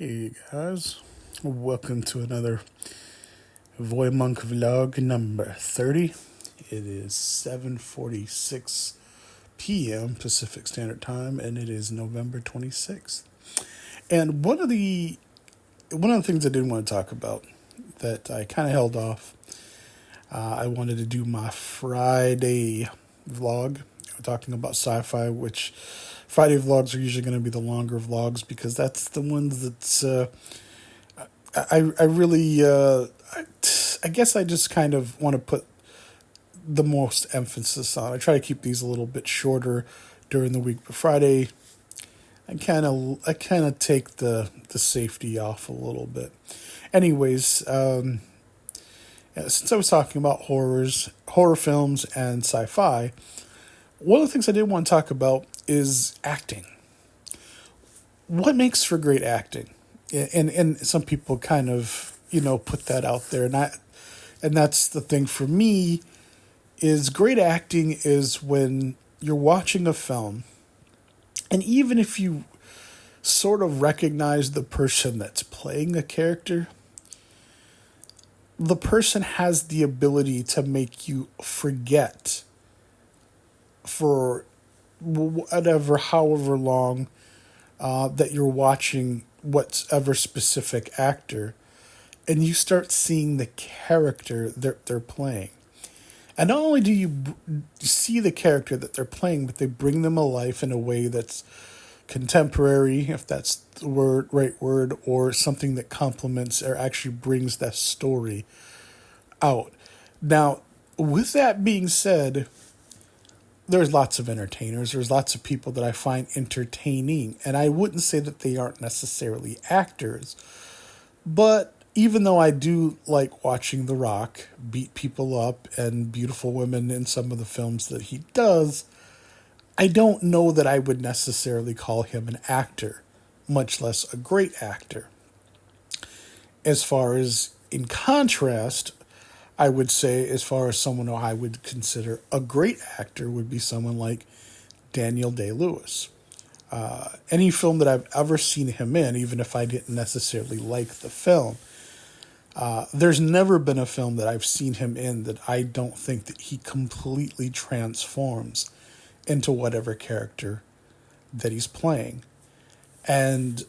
Hey guys, welcome to another Voymonk vlog number 30. It is 7:46 p.m. Pacific Standard Time, and it is November 26th. And one of the things I did want to talk about that I kind of held off, I wanted to do my Friday vlog, talking about sci-fi, which Friday vlogs are usually going to be the longer vlogs because that's the ones that's I really I guess I just kind of want to put the most emphasis on. I try to keep these a little bit shorter during the week, but Friday I kind of take the safety off a little bit. Anyways, since I was talking about horror films, and sci-fi, one of the things I did want to talk about is acting. What makes for great acting? And some people kind of put that out there, and that's the thing for me is great acting is when you're watching a film, and even if you sort of recognize the person that's playing a character, the person has the ability to make you forget for however long that you're watching whatever specific actor, and you start seeing the character they're playing. And not only do you see the character that they're playing, but they bring them alive in a way that's contemporary, if that's the right word, or something that complements or actually brings that story out. Now, with that being said, there's lots of entertainers. There's lots of people that I find entertaining. And I wouldn't say that they aren't necessarily actors. But even though I do like watching The Rock beat people up and beautiful women in some of the films that he does, I don't know that I would necessarily call him an actor, much less a great actor. As far as in contrast, I would say, as far as someone who I would consider a great actor, would be someone like Daniel Day-Lewis. Any film that I've ever seen him in, even if I didn't necessarily like the film, there's never been a film that I've seen him in that I don't think that he completely transforms into whatever character that he's playing. And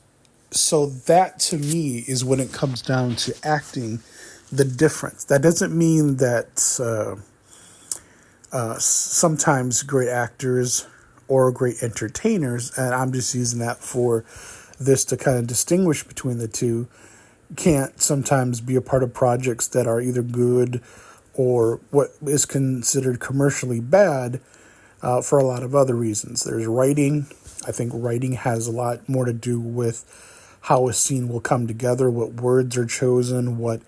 so that, to me, is when it comes down to acting, the difference. That doesn't mean that sometimes great actors or great entertainers, and I'm just using that for this to kind of distinguish between the two, can't sometimes be a part of projects that are either good or what is considered commercially bad for a lot of other reasons. There's writing. I think writing has a lot more to do with how a scene will come together, what words are chosen, what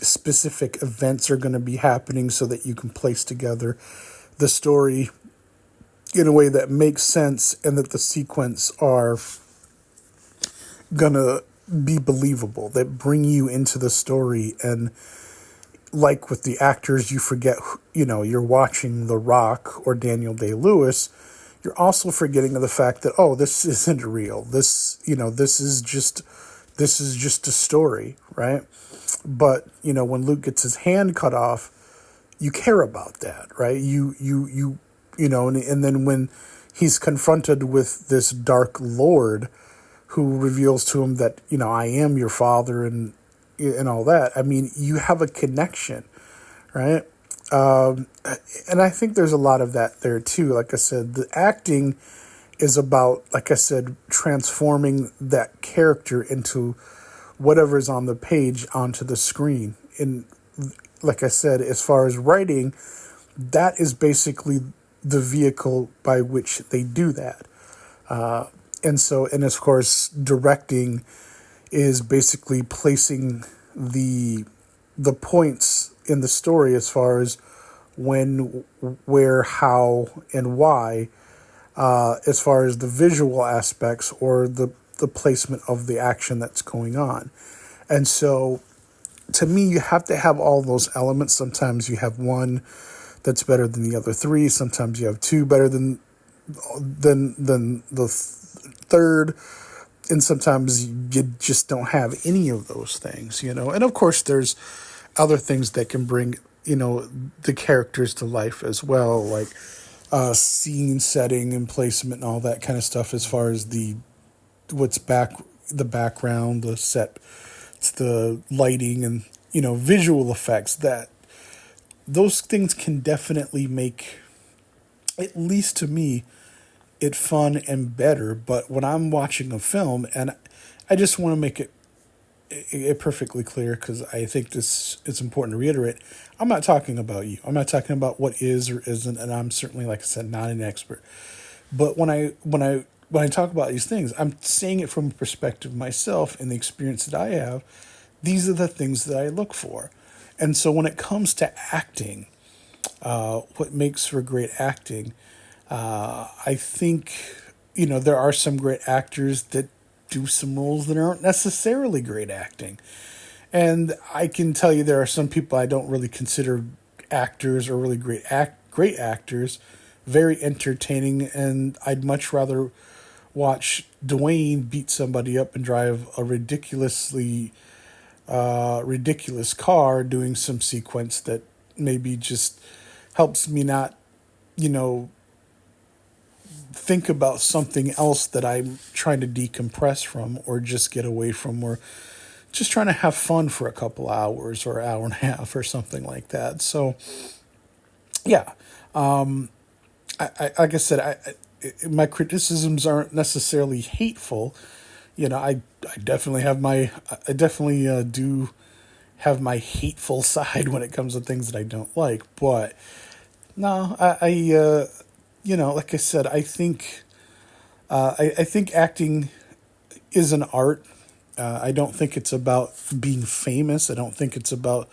specific events are going to be happening so that you can place together the story in a way that makes sense and that the sequence are going to be believable, that bring you into the story. And like with the actors, you forget, you're watching The Rock or Daniel Day-Lewis. You're also forgetting of the fact that, this isn't real. This is just a story, right? But, when Luke gets his hand cut off, you care about that, right? And then when he's confronted with this dark lord who reveals to him that, I am your father and all that, I mean, you have a connection, right? And I think there's a lot of that there too. Like I said, the acting is about, like I said, transforming that character into whatever's on the page onto the screen. And like I said, as far as writing, that is basically the vehicle by which they do that. And of course, directing is basically placing the points in the story as far as when, where, how, and why, as far as the visual aspects or the placement of the action that's going on. And so, to me, you have to have all those elements. Sometimes you have one that's better than the other three. Sometimes you have two better than the third. And sometimes you just don't have any of those things, you know. And of course, there's other things that can bring, you know, the characters to life as well, like scene setting and placement and all that kind of stuff. As far as what's the background, the set, it's the lighting, and you know, visual effects. That those things can definitely make, at least to me, it fun and better. But when I'm watching a film, and I just want to make it perfectly clear, because I think this it's important to reiterate. I'm not talking about you. I'm not talking about what is or isn't, and I'm certainly, like I said, not an expert. But when I talk about these things, I'm saying it from a perspective of myself and the experience that I have. These are the things that I look for, and so when it comes to acting, what makes for great acting, I think, you know, there are some great actors that do some roles that aren't necessarily great acting. And I can tell you there are some people I don't really consider actors or really great actors, very entertaining, and I'd much rather watch Dwayne beat somebody up and drive a ridiculous car doing some sequence that maybe just helps me not, you know, think about something else that I'm trying to decompress from or just get away from, or just trying to have fun for a couple hours or hour and a half or something like that. So, yeah, I like I said, my criticisms aren't necessarily hateful. You know, I definitely have I definitely do have my hateful side when it comes to things that I don't like. But no, you know, like I said, I think acting is an art. I don't think it's about being famous. I don't think it's about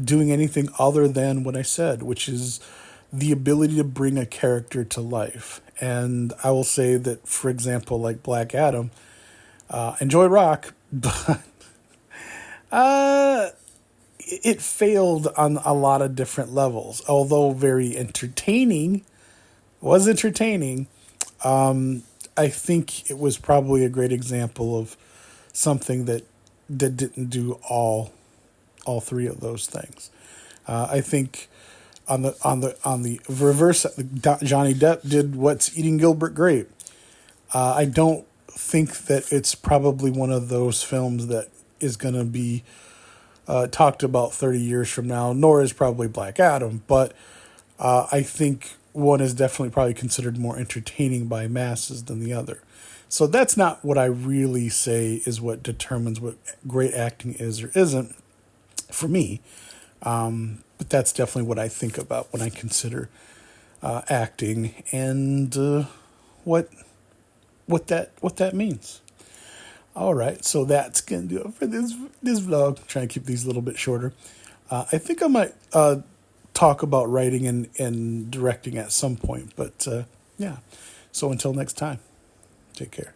doing anything other than what I said, which is the ability to bring a character to life. And I will say that, for example, like Black Adam, enjoy rock, but it failed on a lot of different levels. Although very entertaining, was entertaining. I think it was probably a great example of something that didn't do all three of those things. I think on the reverse, Johnny Depp did What's Eating Gilbert Grape. I don't think that it's probably one of those films that is going to be talked about 30 years from now, nor is probably Black Adam. But I think one is definitely probably considered more entertaining by masses than the other. So that's not what I really say is what determines what great acting is or isn't for me. But that's definitely what I think about when I consider acting and what that means. All right, so that's gonna do it for this vlog. I'm trying to keep these a little bit shorter. I think I might talk about writing and directing at some point, but yeah. So until next time, take care.